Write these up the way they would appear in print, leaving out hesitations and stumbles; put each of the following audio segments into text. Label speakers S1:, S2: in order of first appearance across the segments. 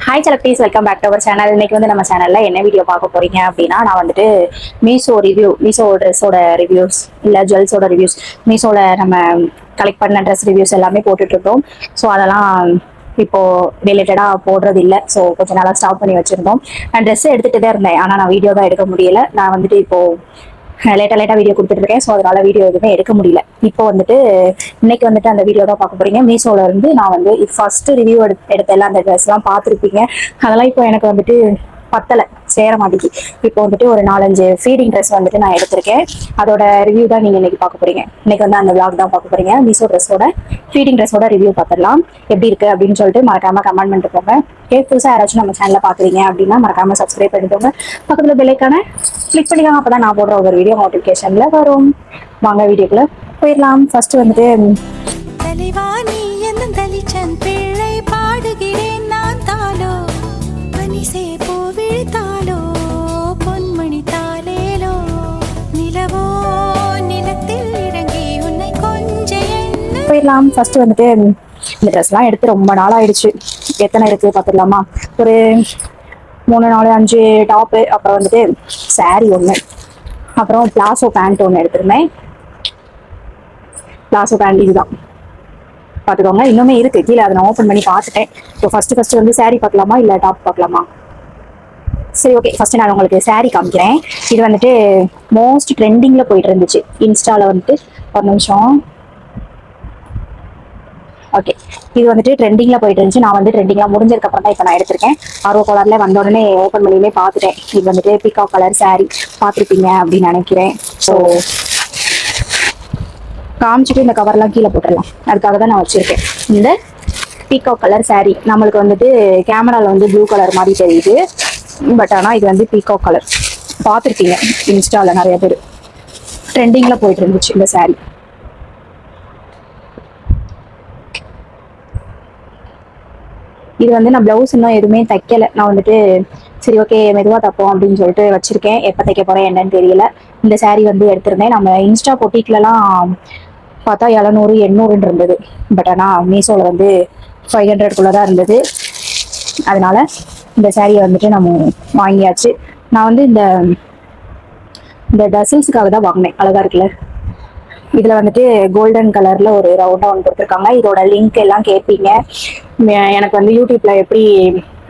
S1: Hi selectees, welcome back to our channel. இன்னைக்கு வந்து நம்ம சேனல்ல என்ன வீடியோ பார்க்க போறீங்க அப்படின்னா, நான் வந்துட்டு மீஷோ ட்ரெஸ்ஸோட ரிவ்யூஸ் இல்லை ஜுவல்ஸோட ரிவ்யூஸ், மீஷோல நம்ம கலெக்ட் பண்ண ட்ரெஸ் ரிவ்யூஸ் எல்லாமே போட்டுட்டு இருக்கோம். ஸோ அதெல்லாம் இப்போ ரிலேட்டடா போடுறது இல்லை. ஸோ கொஞ்சம் நாளாக ஸ்டாப் பண்ணி வச்சிருந்தோம். நான் ட்ரெஸ் எடுத்துட்டு தான் இருந்தேன், ஆனால் நான் வீடியோ தான் எடுக்க முடியல. நான் வந்துட்டு இப்போ லேட்டா வீடியோ கொடுத்துட்டு இருக்கேன். ஸோ அதனால வீடியோ எதுவுமே எடுக்க முடியல. இப்போ வந்துட்டு இன்னைக்கு வந்துட்டு அந்த வீடியோ தான் பார்க்க போறீங்க. மீஷோல இருந்து நான் வந்து ஃபர்ஸ்ட் ரிவ்யூ எடுத்த எல்லாம் அந்த ட்ரெஸ் எல்லாம் பார்த்துருப்பீங்க. அதெல்லாம் இப்போ எனக்கு வந்துட்டு பத்தலை, சேர மாட்டேங்குது. இப்போ வந்துட்டு ஒரு 4-5 ஃபீடிங் ட்ரெஸ் வந்துட்டு நான் எடுத்திருக்கேன். அதோட ரிவ்யூ தான் நீங்க இன்னைக்கு பார்க்க போறீங்க. இன்னைக்கு வந்து அந்த விளாக் தான் பார்க்க போறீங்க. மீஷோ ட்ரெஸ்ஸோட ஃபீடிங் ட்ரெஸ்ஸோட ரிவ்யூ பார்த்துடலாம். எப்படி இருக்கு அப்படின்னு சொல்லிட்டு மறக்காம கமெண்ட் பண்ணிட்டு போங்க. புதுசாக யாராச்சும் நம்ம சேனல்ல பாக்குறீங்க அப்படின்னா மறக்காம சப்ஸ்கிரைப் பண்ணிக்கோங்க. பக்கத்துல பெல் ஐகானை கிளிக் பண்ணிக்கலாம். அப்பதான் நான் போடுற ஒரு வீடியோ நோட்டிபிகேஷன்ல வரும். வாங்க வீடியோக்குள்ள போயிடலாம். ஃபர்ஸ்ட் வந்துட்டு
S2: தலைவாணி என்னும் தலிச்சன் பிள்ளை பாடுகிறேன் நான் தாளோ மனிசே போவிழ்த்தாளோ பொன்மணி தாளேலோ நிலவோ நிலத்தில் இறங்கி உன்னை கொஞ்ச
S1: போயிடலாம். ஃபர்ஸ்ட் வந்துட்டு இந்த ட்ரெஸ்லாம் எடுத்து ரொம்ப நாள் ஆயிடுச்சு. எத்தனை இருக்கு பார்த்துடலாமா? ஒரு 3-4-5 டாப்பு, அப்புறம் வந்துட்டு சாரி ஒன்று, அப்புறம் பிளாசோ பேண்ட் ஒன்று எடுத்திருந்தேன். பிளாசோ பேண்ட் இதுதான் பார்த்துக்கோங்க. இன்னுமே இருக்கு கீழே, அதை நான் ஓப்பன் பண்ணி பார்த்துட்டேன். இப்போ ஃபர்ஸ்ட் வந்து சாரி பார்க்கலாமா இல்லை டாப் பார்க்கலாமா? சரி, ஓகே. ஃபர்ஸ்ட் நான் உங்களுக்கு சாரி காமிக்கிறேன். இது வந்துட்டு மோஸ்ட் ட்ரெண்டிங்ல போயிட்டு இருந்துச்சு இன்ஸ்டால வந்துட்டு. ஒரு நிமிஷம். ஓகே, இது வந்துட்டு ட்ரெண்டிங்ல போயிட்டு இருந்துச்சு. நான் வந்து ட்ரெண்டிங்லாம் முடிஞ்சதுக்கு அப்புறம் தான் இப்போ நான் எடுத்திருக்கேன். ஆர்வ கோலர்ல வந்த உடனே ஓப்பன் பண்ணியுமே பார்த்துட்டேன். இது வந்துட்டு பீகாக் கலர் சாரி, பார்த்துருப்பீங்க அப்படின்னு நினைக்கிறேன். ஸோ காமிச்சிட்டு இந்த கவர்லாம் கீழே போட்டுடலாம். அதுக்காக தான் நான் வச்சிருக்கேன். இந்த பீகாக் கலர் சாரி நம்மளுக்கு வந்துட்டு கேமரால வந்து ப்ளூ கலர் மாதிரி தெரியுது. பட் ஆனால் இது வந்து பீகாக் கலர். பார்த்துருப்பீங்க இன்ஸ்டால நிறைய பேர். ட்ரெண்டிங்ல போயிட்டு இருந்துச்சு இந்த சாரி. இது வந்து நான் பிளவுஸ் இன்னும் எதுவுமே தைக்கல. நான் வந்துட்டு சரி ஓகே மெதுவாக தைப்போம் அப்படின்னு சொல்லிட்டு வச்சிருக்கேன். எப்போ தைக்க போறேன் என்னன்னு தெரியல. இந்த சாரி வந்து எடுத்திருந்தேன். நம்ம இன்ஸ்டா பொட்டிக்லலாம் பார்த்தா 700-800 இருந்தது. பட் ஆனால் மீஷோல வந்து 500 தான் இருந்தது. அதனால இந்த சாரியை வந்துட்டு நம்ம வாங்கியாச்சு. நான் வந்து இந்த டசில்ஸுக்காக தான் வாங்கினேன். அழகா இருக்குல்ல. இதுல வந்துட்டு கோல்டன் கலர்ல ஒரு ரவுண்டா ஒன்று கொடுத்துருக்காங்க. இதோட லிங்க் எல்லாம் கேட்பீங்க. எனக்கு வந்து யூடியூப்ல எப்படி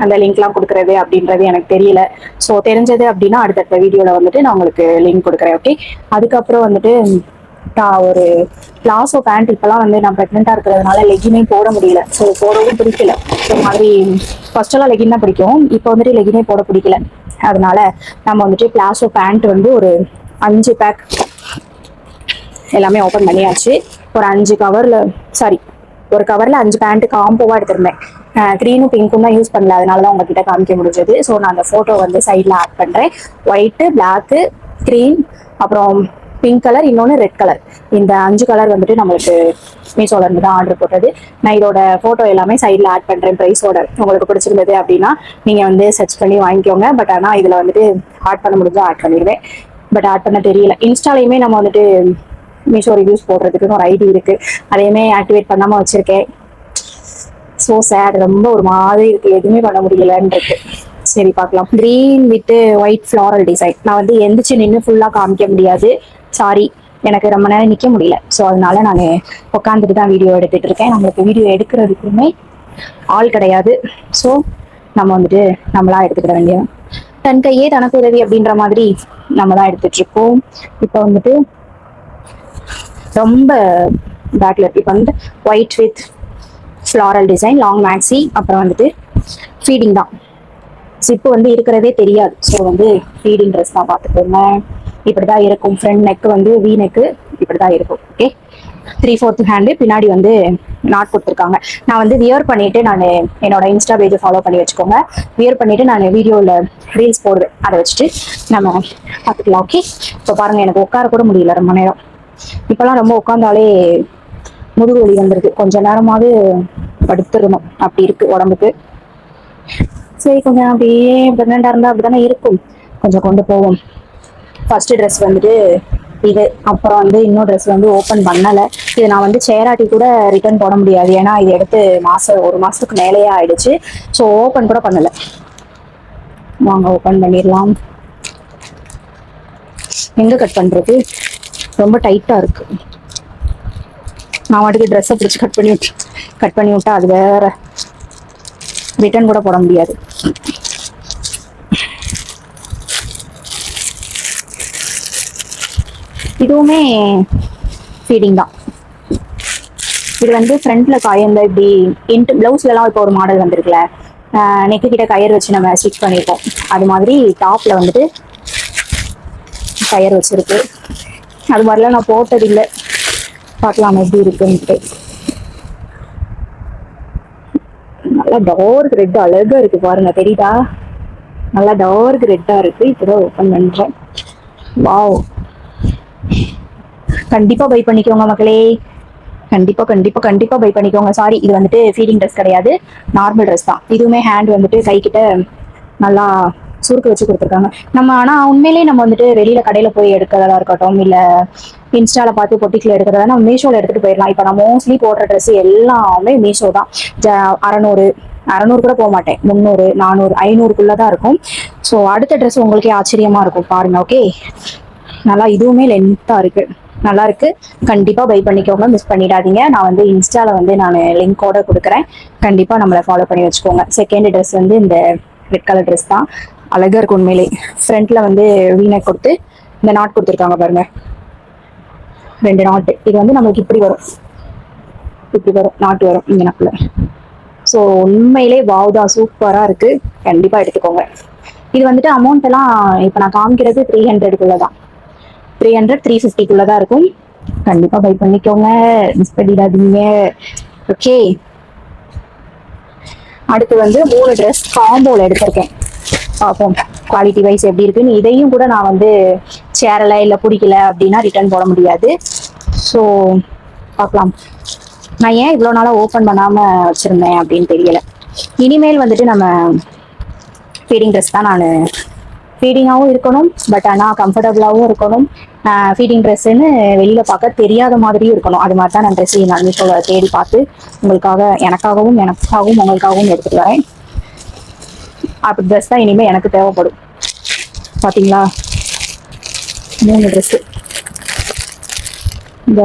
S1: அந்த லிங்க்லாம் கொடுக்குறது அப்படின்றது எனக்கு தெரியல. ஸோ தெரிஞ்சது அப்படின்னா அடுத்தடுத்த வீடியோல வந்துட்டு நான் உங்களுக்கு லிங்க் கொடுக்குறேன். ஓகே, அதுக்கப்புறம் வந்துட்டு ஒரு பிளாசோ பேண்ட். இப்பெல்லாம் வந்து நான் ப்ரெக்னெண்டா இருக்கிறதுனால லெகினே போட முடியல. ஸோ போடவும் பிடிக்கல. ஒரு மாதிரி ஃபர்ஸ்ட் எல்லாம் லெகின் தான் பிடிக்கும், இப்போ வந்துட்டு லெகினே போட பிடிக்கல. அதனால நம்ம வந்துட்டு பிளாசோ பேண்ட் வந்து ஒரு 5 பேக் எல்லாமே ஓப்பன் பண்ணியாச்சு. ஒரு 5 கவர்ல ஒரு கவர்ல 5 பேண்ட் காம்போவா எடுத்திருந்தேன். க்ரீனும் பிங்க்கும் தான் யூஸ் பண்ணல, அதனாலதான் உங்ககிட்ட காமிக்க முடிஞ்சது. ஸோ நான் அந்த போட்டோ வந்து சைட்ல ஆட் பண்றேன். ஒயிட்டு, பிளாக்கு, கிரீன், அப்புறம் பிங்க் கலர், இன்னொன்று ரெட் கலர். இந்த 5 கலர் வந்துட்டு நம்மளுக்கு மீஷோல இருந்து தான் ஆர்டர் போட்டது. நான் இதோட போட்டோ எல்லாமே சைட்ல ஆட் பண்றேன் பிரைஸோட. உங்களுக்கு பிடிச்சிருந்தது அப்படின்னா நீங்க வந்து சர்ச் பண்ணி வாங்கிக்கோங்க. பட் ஆனா இதுல வந்துட்டு ஆட் பண்ண முடிஞ்சா ஆட் பண்ணிடுவேன். பட் ஆட் பண்ண தெரியல. இன்ஸ்டாலையுமே நம்ம வந்துட்டு மீஷோ ரிவ்யூஸ் போடுறதுக்குன்னு ஒரு ஐடி இருக்கு, அதையுமே ஆக்டிவேட் பண்ணாம வச்சிருக்கேன். ஸோ சேட், ரொம்ப ஒரு மாதிரி இருக்கு, எதுவுமே பண்ண முடியலன்னு இருக்கு. சரி பார்க்கலாம். Green with white floral design. நான் வந்து எந்திரிச்சு நின்று ஃபுல்லா காமிக்க முடியாது, சாரி. எனக்கு ரொம்ப நேரம் நிற்க முடியல. ஸோ அதனால நான் உட்காந்துட்டு தான் வீடியோ எடுத்துட்டு இருக்கேன். நம்மளுக்கு வீடியோ எடுக்கிறதுக்குமே ஆள் கிடையாது. ஸோ நம்ம வந்துட்டு நம்மளா எடுத்துக்கிட வேண்டியது. தன் கையே தனக்கு உதவி அப்படின்ற மாதிரி நம்ம தான் எடுத்துட்டு இருக்கோம். இப்போ வந்துட்டு ரொம்ப பேக்ல இப்போ வந்து white with floral design, long maxi, அப்புறம் வந்துட்டு ஃபீடிங் தான். சிப்பு வந்து இருக்கிறதே தெரியாது. ஸோ வந்து ஃபீடிங் ட்ரெஸ் தான் பார்த்துக்கோங்க. இப்படிதான் இருக்கும். ஃப்ரண்ட் நெக் வந்து வி நெக்கு இப்படிதான் இருக்கும். Okay, 3/4 hand. பின்னாடி வந்து நாட் கொடுத்துருக்காங்க. நான் வந்து வியர் பண்ணிட்டு நான் என்னோட இன்ஸ்டா பேஜை ஃபாலோ பண்ணி வச்சுக்கோங்க. வியர் பண்ணிட்டு நான் வீடியோவில் ரீல்ஸ் போடுவேன். அதை வச்சுட்டு நம்ம பார்த்துக்கலாம். ஓகே, இப்போ பாருங்க, எனக்கு உட்கார கூட முடியல ரொம்ப நேரம். இப்பெல்லாம் ரொம்ப உட்காந்தாலே முதுகு வலி வந்துருக்கு. கொஞ்ச நேரமாவது படுத்துடணும், அப்படி இருக்கு உடம்புக்கு. சரி, கொஞ்சம் அப்படியே பிரெக்னெண்டா இருந்தா அப்படித்தானே இருக்கும், கொஞ்சம் கொண்டு போவோம். ஃபர்ஸ்ட் ட்ரெஸ் வந்துட்டு இது அப்புறம் வந்து இன்னொரு ட்ரெஸ் வந்து ஓப்பன் பண்ணலை. இது நான் வந்து சேராட்டி கூட ரிட்டர்ன் போட முடியாது, ஏன்னா இது எடுத்து ஒரு மாதத்துக்கு மேலேயே ஆயிடுச்சு. ஸோ ஓப்பன் கூட பண்ணலை. வாங்க ஓப்பன் பண்ணிடலாம். எங்கே கட் பண்ணுறது? ரொம்ப டைட்டாக இருக்கு. நான் வாட்டுக்கு ட்ரெஸ்ஸை பிடிச்சி கட் பண்ணி விட்டா அது வேற, ரிட்டர்ன் கூட போட முடியாது. இதுவுமே ஃபீடிங் தான். இது வந்து ஃப்ரண்ட்ல காயந்த இப்படி பிளவுஸ்லாம் இப்போ ஒரு மாடல் வந்திருக்குல்ல, நெக்கு கிட்ட கயிறு வச்சு நம்ம ஸ்டிச் பண்ணியிருக்கோம், அது மாதிரி டாப்ல வந்துட்டு கயிறு வச்சிருக்கு. அது மாதிரிலாம் நான் போட்டதில்லை, பார்க்கலாம் எப்படி இருக்குன்ட்டு. நல்லா டார்க் ரெட் அழகா இருக்கு பாருங்க, தெரியுதா? நல்லா டார்க் ரெட்டா இருக்கு. இப்போதான் ஓப்பன் பண்றேன். வாவ், கண்டிப்பா பை பண்ணிக்கோங்க மக்களே, கண்டிப்பா கண்டிப்பா கண்டிப்பா பை பண்ணிக்கோங்க. சாரி, இது வந்துட்டு ஃபீடிங் ட்ரெஸ் கிடையாது, நார்மல் ட்ரெஸ் தான். இதுவுமே ஹேண்ட் வந்துட்டு கை கிட்ட நல்லா சுருக்கு வச்சு கொடுத்துருக்காங்க. நம்ம ஆனா உண்மையிலேயே நம்ம வந்துட்டு வெளியில கடையில போய் எடுக்கிறதா இருக்கட்டும், இல்ல இன்ஸ்டால பார்த்து பொட்டிக்ல எடுக்கிறதா நம்ம மீஷோல எடுத்துட்டு போயிடலாம். இப்போ நான் மோஸ்ட்லி போடுற ட்ரெஸ் எல்லாமே மீஷோ தான். 600 கூட போக மாட்டேன், 300 400 500 இருக்கும். ஸோ அடுத்த ட்ரெஸ் உங்களுக்கே ஆச்சரியமா இருக்கும் பாருங்க. ஓகே, நல்லா இதுவுமே லென்த்தா இருக்கு, நல்லா இருக்கு. கண்டிப்பா பை பண்ணிக்கோங்க, மிஸ் பண்ணிடாதீங்க. நான் வந்து இன்ஸ்டால வந்து நான் லிங்கோட கொடுக்குறேன், கண்டிப்பா நம்மளை ஃபாலோ பண்ணி வச்சுக்கோங்க. செகண்ட் ட்ரெஸ் வந்து இந்த ரெட் கலர் ட்ரெஸ் தான், அழகா இருக்கும் உண்மையிலே. ஃப்ரண்ட்ல வந்து வீனக் கொடுத்து இந்த நாட் கொடுத்துருக்காங்க பாருங்க, 2 நாட்டு. இது வந்து நம்மளுக்கு இப்படி வரும், நாட்டு வரும் இந்த நாட்டுல. ஸோ உண்மையிலே வாவ்தா, சூப்பரா இருக்கு, கண்டிப்பா எடுத்துக்கோங்க. இது வந்துட்டு அமௌண்ட் எல்லாம் இப்போ நான் காமிக்கிறது 300 தான், 300 350 தான் இருக்கும். கண்டிப்பா பை பண்ணிக்கோங்க, மிஸ் பண்ணிடாதீங்க. ஓகே, அடுத்து வந்து 3 ட்ரெஸ் காம்போல எடுத்திருக்கேன், பார்ப்போம் குவாலிட்டி வைஸ் எப்படி இருக்குன்னு. இதையும் கூட நான் வந்து சேரல இல்லை பிடிக்கல அப்படின்னா ரிட்டர்ன் போட முடியாது. ஸோ பார்க்கலாம். நான் ஏன் இவ்வளோ நாளாக ஓப்பன் பண்ணாமல் வச்சுருந்தேன் அப்படின்னு தெரியல. இனிமேல் வந்துட்டு நம்ம ஃபீடிங் ட்ரெஸ் தான், நான் ஃபீடிங்காகவும் இருக்கணும், பட் ஆனால் கம்ஃபர்டபுளாகவும் இருக்கணும். ஃபீடிங் ட்ரெஸ்ஸுன்னு வெளியில் பார்க்க தெரியாத மாதிரியும் இருக்கணும். அது மாதிரி தான் நான் ட்ரெஸ் நான் மீஷோவில் தேடி பார்த்து எனக்காகவும் உங்களுக்காகவும் எடுத்துகிட்டு வரேன். அப்படி ட்ரெஸ் தான் இனிமேல் எனக்கு தேவைப்படும். பார்த்தீங்களா, 3 ட்ரெஸ்ஸு. இந்த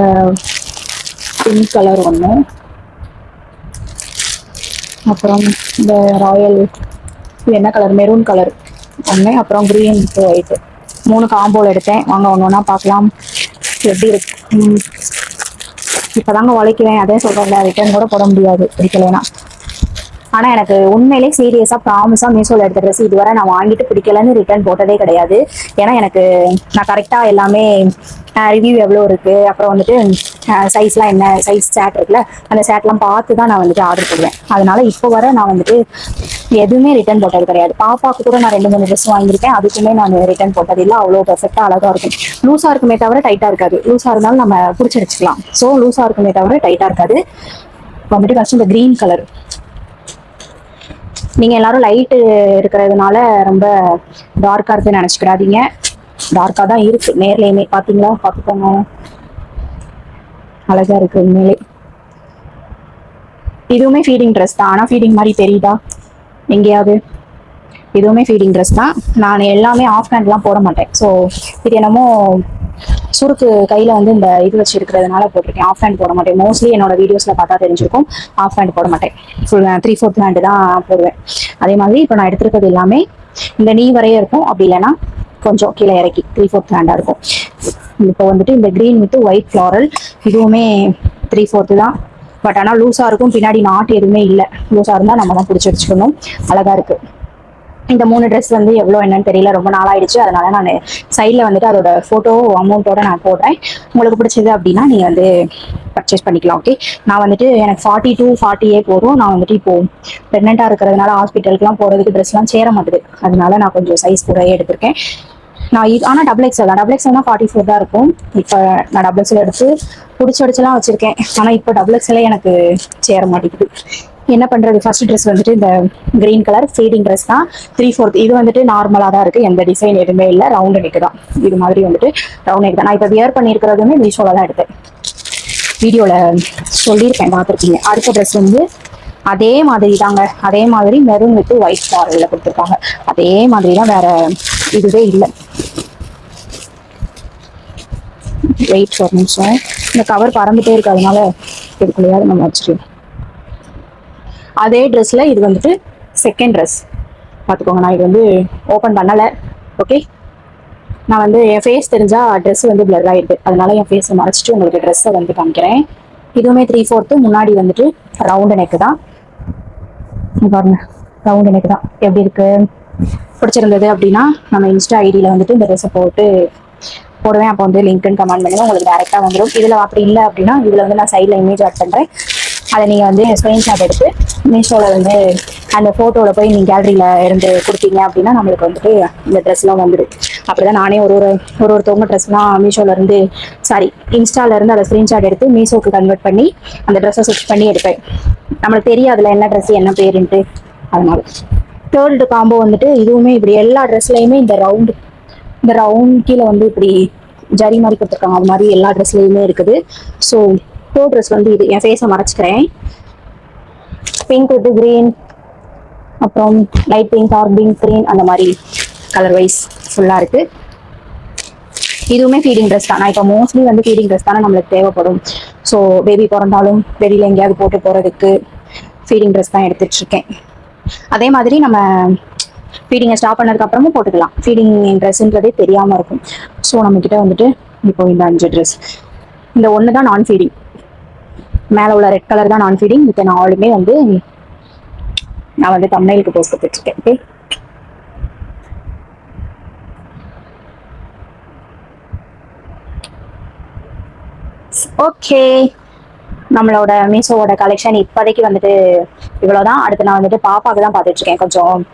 S1: பிங்க் கலர் ஒன்று, அப்புறம் இந்த ராயல் என்ன கலர், மெரூன் கலர் ஒன்று, அப்புறம் க்ரீன் ஒயிட், 3 காம்போவில் எடுத்தேன். வாங்க ஒன்று ஒன்றா பார்க்கலாம் எப்படி இருக்கு. இப்போதாங்க உழைக்குவேன், அதே சொல்கிறேன்ல, ரிட்டர்ன் கூட போட முடியாது பிடிக்கலைன்னா. ஆனால் எனக்கு உண்மையிலே சீரியஸாக ப்ராமிஸாக மீஷோவில் எடுத்த ட்ரெஸ் இதுவரை நான் வாங்கிட்டு பிடிக்கலன்னு ரிட்டர்ன் போட்டதே கிடையாது. ஏன்னா நான் கரெக்டாக எல்லாமே ரிவ்யூ எவ்வளோ இருக்குது, அப்புறம் வந்துட்டு சைஸ்லாம் என்ன சைஸ் சேட் இருக்குல்ல, அந்த சேட்லாம் பார்த்து தான் நான் வந்துட்டு ஆர்டர் போடுவேன். அதனால இப்போ வர நான் வந்துட்டு எதுவுமே ரிட்டர்ன் போட்டது கிடையாது. பாப்பாவுக்கு கூட நான் 2-3 ட்ரெஸ் வாங்கியிருக்கேன், அதுக்குமே நான் ரிட்டர்ன் போட்டது இல்லை. அவ்வளோ பெர்ஃபெக்டாக அழகாக இருக்கும். லூஸாக இருக்குமே தவிர டைட்டாக இருக்காது. லூஸாக இருந்தாலும் நம்ம பிடிச்சிருச்சுக்கலாம். ஸோ லூஸாக இருக்குமே தவிர டைட்டாக இருக்காது. வந்துட்டு ஃபஸ்ட்டு இந்த க்ரீன் கலர், நீங்கள் எல்லாரும் லைட்டு இருக்கிறதுனால ரொம்ப டார்க்காக இருக்குன்னு நினச்சிக்கிறாதீங்க, டார்க்காக தான் இருக்குது. நேர்லையுமே பார்த்தீங்களா, பார்த்துக்கோங்க, அழகாக இருக்குது உண்மையிலே. இதுவுமே ஃபீடிங் ட்ரெஸ் தான், ஆனால் ஃபீடிங் மாதிரி தெரியுதா எங்கேயாவது? இதுவுமே ஃபீடிங் ட்ரெஸ் தான். நான் எல்லாமே ஆஃப் ஹேண்ட்லாம் போட மாட்டேன். ஸோ இது என்னமோ சுருக்கு கையில் வந்து இந்த இது வச்சு இருக்கிறதுனால போட்டிருக்கேன். ஆஃப் ஹேண்ட் போட மாட்டேன். மோஸ்ட்லி என்னோட வீடியோஸில் பார்த்தா தெரிஞ்சிருக்கும், ஆஃப் ஹேண்ட் போட மாட்டேன். ஃபுல் 3/4 ஹேண்டு தான் போடுவேன். அதே மாதிரி இப்போ நான் எடுத்துருக்கிறது எல்லாமே இந்த நீ வரைய இருக்கும், அப்படி இல்லைன்னா கொஞ்சம் கீழே இறக்கி 3/4 ஹேண்டாக இருக்கும். இப்போ வந்துட்டு இந்த க்ரீன் வித் ஒயிட் ஃப்ளாரல், இதுவுமே 3/4 தான். பட் ஆனால் லூஸாக இருக்கும், பின்னாடி நாட்டு எதுவுமே இல்லை. லூஸாக இருந்தால் நம்ம தான் பிடிச்சி வச்சுக்கணும். அழகாக இருக்குது. இந்த 3 ட்ரெஸ் வந்து எவ்வளோ என்னன்னு தெரியல, ரொம்ப நாளாயிடுச்சு. அதனால நான் சைடில் வந்துட்டு அதோட ஃபோட்டோ அமௌண்ட்டோட நான் போடுறேன். உங்களுக்கு பிடிச்சது அப்படின்னா நீங்கள் வந்து பர்ச்சேஸ் பண்ணிக்கலாம். ஓகே, நான் வந்துட்டு எனக்கு 40 to 40 போதும். நான் வந்துட்டு இப்போ ப்ரெக்னெண்ட்டாக இருக்கிறதுனால ஹாஸ்பிட்டலுக்குலாம் போகிறதுக்கு ட்ரெஸ்லாம் சேர மாட்டுது. அதனால நான் கொஞ்சம் சைஸ் கூடயே எடுத்திருக்கேன். நான் ஆனால் டபுள் எக்ஸ்எல் தான். டபுள் எக்ஸ்எல்னா 44 தான் இருக்கும். இப்போ நான் டபுள் எக்ஸ்எல் எடுத்து பிடிச்சலாம் வச்சுருக்கேன். ஆனால் இப்போ டபுள் எக்ஸ்எல்லே எனக்கு சேர மாட்டேங்குது. என்ன பண்றது, ஃபர்ஸ்ட் ட்ரெஸ் வந்துட்டு இந்த கிரீன் கலர் ஃபீடிங் ட்ரெஸ் தான். 3/4 இது வந்துட்டு நார்மலா தான் இருக்கு, எந்த டிசைன் எதுவுமே இல்லை, ரவுண்ட் நெக் தான். இது மாதிரி வந்துட்டு ரவுண்ட் நெக் தான். நான் இப்போ வியர் பண்ணியிருக்கிறதுமே மீஷோல தான் எடுத்தேன், வீடியோல சொல்லியிருக்கேன், பார்த்துருக்கீங்க. அடுத்த ட்ரெஸ் வந்து அதே மாதிரி தாங்க, அதே மாதிரி மெரூன் வித் ஒயிட் ஃபாரில் கொடுத்துருக்காங்க. அதே மாதிரி தான், வேற இதுவே இல்லை. வெயிட் ஒரு நிமிஷம், இந்த கவர் பறந்துட்டே இருக்கு, அதனால இதுக்குள்ளேயாவது நம்ம வச்சிருக்கோம். அதே ட்ரெஸ்ல இது வந்துட்டு செகண்ட் ட்ரெஸ் பார்த்துக்கோங்க. நான் இது வந்து ஓப்பன் பண்ணலை. ஓகே, நான் வந்து என் ஃபேஸ் தெரிஞ்சா ட்ரெஸ் வந்து பிளர் ஆயிடுது, அதனால என் ஃபேஸை மறைச்சிட்டு உங்களுக்கு ட்ரெஸ்ஸை வந்து காமிக்கிறேன். இதுவுமே 3/4 முன்னாடி வந்துட்டு ரவுண்டு நெக்கு தான். பாருங்க, ரவுண்டு நெக்கு தான். எப்படி இருக்கு, பிடிச்சிருந்தது அப்படின்னா நம்ம இன்ஸ்டா ஐடியில் வந்துட்டு இந்த ட்ரெஸ்ஸை போடுவேன். அப்போ வந்து லிங்க்னு கமெண்ட் பண்ணுங்க, உங்களுக்கு டேரெக்டாக வந்துடும். இதில் அப்படி இல்லை அப்படின்னா இதில் வந்து நான் சைடில் இமேஜ் ஆட் பண்ணுறேன், அதை நீங்கள் வந்து ஸ்க்ரீன்ஷாட் எடுத்து மீஷோவில் வந்து அந்த ஃபோட்டோவில் போய் நீங்கள் கேலரியில் இருந்து கொடுத்தீங்க அப்படின்னா நம்மளுக்கு வந்துட்டு இந்த ட்ரெஸ்லாம் வந்துடும். அப்படி தான் நானே ஒருத்தவங்க ட்ரெஸ்லாம் மீஷோலேருந்து இன்ஸ்டாலேருந்து அதை ஸ்க்ரீன்ஷாட் எடுத்து மீஷோக்கு கன்வெர்ட் பண்ணி அந்த ட்ரெஸ்ஸை ஸ்டிச் பண்ணி எடுப்பேன். நம்மளுக்கு தெரியும் அதில் என்ன ட்ரெஸ் என்ன பேருன்ட்டு. அதனால தேர்டு காம்போ வந்துட்டு இதுவுமே இப்படி எல்லா ட்ரெஸ்லையுமே இந்த ரவுண்ட் கீழே வந்து இப்படி ஜரி மாதிரி கொடுத்துருக்காங்க, அது மாதிரி எல்லா ட்ரெஸ்லையுமே இருக்குது. ஸோ தேர்ட் ட்ரெஸ் வந்து இது, என் ஃபேஸை மறைச்சிக்கிறேன். பிங்க் வித் கிரீன், அப்புறம் light pink, dark pink, green, அந்த மாதிரி கலர் வைஸ் ஃபுல்லாக இருக்கு. இதுவுமே ஃபீடிங் ட்ரெஸ் தான். நான் இப்போ மோஸ்ட்லி வந்து ஃபீடிங் ட்ரெஸ் தானே நம்மளுக்கு தேவைப்படும். ஸோ பேபி பிறந்தாலும் வெளியில் எங்கேயாவது போட்டு போகிறதுக்கு ஃபீடிங் ட்ரெஸ் தான் எடுத்துட்டு இருக்கேன். அதே மாதிரி நம்ம ஃபீடிங்கை ஸ்டாப் பண்ணதுக்கு அப்புறமும் போட்டுக்கலாம், ஃபீடிங் ட்ரெஸ்ன்றதே தெரியாமல் இருக்கும். ஸோ நம்மக்கிட்ட வந்துட்டு இப்போ இந்த 5 ட்ரெஸ், இந்த ஒன்று தான் நான் ஃபீடிங், மேலே உள்ள ரெட் கலர் தான் நான் ஃபீடிங். இப்போ நாலுமே வந்து நான் வந்து தம்ப்நெயிலுக்கு போஸ்ட் கொடுத்துருக்கேன். ஓகே, ஓகே, நம்மளோட மீஷோவோட கலெக்ஷன் இப்போதைக்கு வந்துட்டு இவ்வளோதான். அடுத்து நான் வந்துட்டு பாப்பாவுக்கு தான் பார்த்துட்டு இருக்கேன். கொஞ்சம்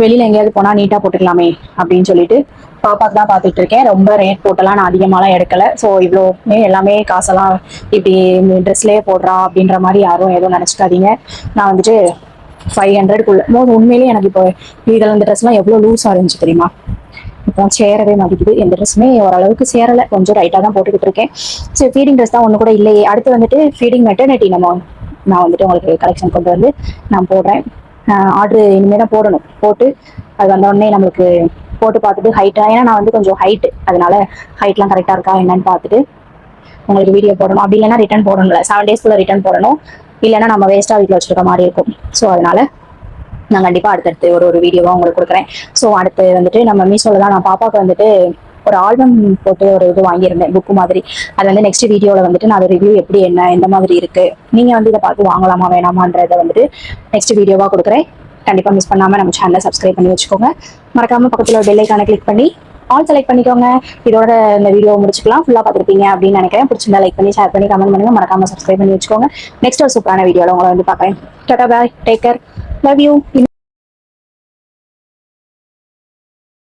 S1: வெளியில் எங்கேயாவது போனால் நீட்டாக போட்டுக்கலாமே அப்படின்னு சொல்லிட்டு பாப்பாக்கு தான் பார்த்துட்டு இருக்கேன். ரொம்ப ரேட் போட்டெல்லாம் நான் அதிகமாகலாம் எடுக்கலை. ஸோ இவ்வளோமே எல்லாமே காசெல்லாம் இப்படி ட்ரெஸ்லேயே போடுறா அப்படின்ற மாதிரி யாரும் எதுவும் நினச்சிக்காதீங்க. நான் வந்துட்டு 500க்குள்ள உண்மையிலேயே எனக்கு இப்போ இதில் இந்த ட்ரெஸ்லாம் எவ்வளோ லூஸாக இருந்துச்சு தெரியுமா, இப்போ சேரவே மாட்டேங்குது. எந்த ட்ரெஸ்ஸுமே ஓரளவுக்கு சேரலை, கொஞ்சம் ரைட்டாக தான் போட்டுக்கிட்டு இருக்கேன். சரி, ஃபீடிங் ட்ரெஸ் தான் ஒன்று கூட இல்லையே. அடுத்து வந்துட்டு ஃபீடிங் மெட்டர்னிட்டி நான் வந்துட்டு உங்களுக்கு கலெக்ஷன் கொண்டு வந்து நான் போடுறேன். ஆர்டர் இனிமேல் தான் போட்டு அது வந்தோடனே நம்மளுக்கு போட்டு பார்த்துட்டு ஹைட்டாக, ஏன்னா நான் வந்து கொஞ்சம் ஹைட்டு, அதனால ஹைட்லாம் கரெக்டாக இருக்கா என்னன்னு பார்த்துட்டு உங்களுக்கு வீடியோ போடணும். அப்படி இல்லைன்னா ரிட்டர்ன் போடணும்ல, 7 டேஸ்க்குள்ளே ரிட்டர்ன் போடணும், இல்லைன்னா நம்ம வேஸ்ட்டாக வீட்டில் வச்சுருக்க மாதிரி இருக்கும். ஸோ அதனால நான் கண்டிப்பாக அடுத்தடுத்து ஒரு வீடியோவாக உங்களுக்கு கொடுக்குறேன். ஸோ அடுத்து வந்துட்டு நம்ம மீஷோவில் தான் நான் பாப்பாவுக்கு வந்துட்டு ஒரு ஆல்பம் போட்டு ஒரு இது வாங்கியிருந்தேன், புக்கு மாதிரி. அது வந்து நெக்ஸ்ட் வீடியோவில் வந்துட்டு நான் ரிவ்யூ எப்படி என்ன எந்த மாதிரி இருக்குது, நீங்கள் வந்து இதை பார்த்து வாங்கலாமா வேணாமான்றதை வந்துட்டு நெக்ஸ்ட் வீடியோவாக கொடுக்குறேன். கண்டிப்பாக மிஸ் பண்ணாமல் நம்ம சேனலை சப்ஸ்கிரைப் பண்ணி வச்சுக்கோங்க. மறக்காமல் பக்கத்தில் ஒரு பெல் ஐகானை கிளிக் பண்ணி ஆல் செலக்ட் பண்ணிக்கோங்க. இதோட இந்த வீடியோ முடிச்சுக்கலாம். ஃபுல்லாக பார்த்துருப்பீங்க அப்படின்னு நினைக்கிறேன். பிடிச்சிருந்தா லைக் பண்ணி ஷேர் பண்ணி கமெண்ட் பண்ணுங்க. மறக்காமல் சப்ஸ்கிரைப் பண்ணி வச்சுக்கோங்க. நெக்ஸ்ட் ஒரு சூப்பரான வீடியோவில் உங்களை வந்து பார்க்குறேன். டாடா, பாய், டேக் கேர், லவ் யூ.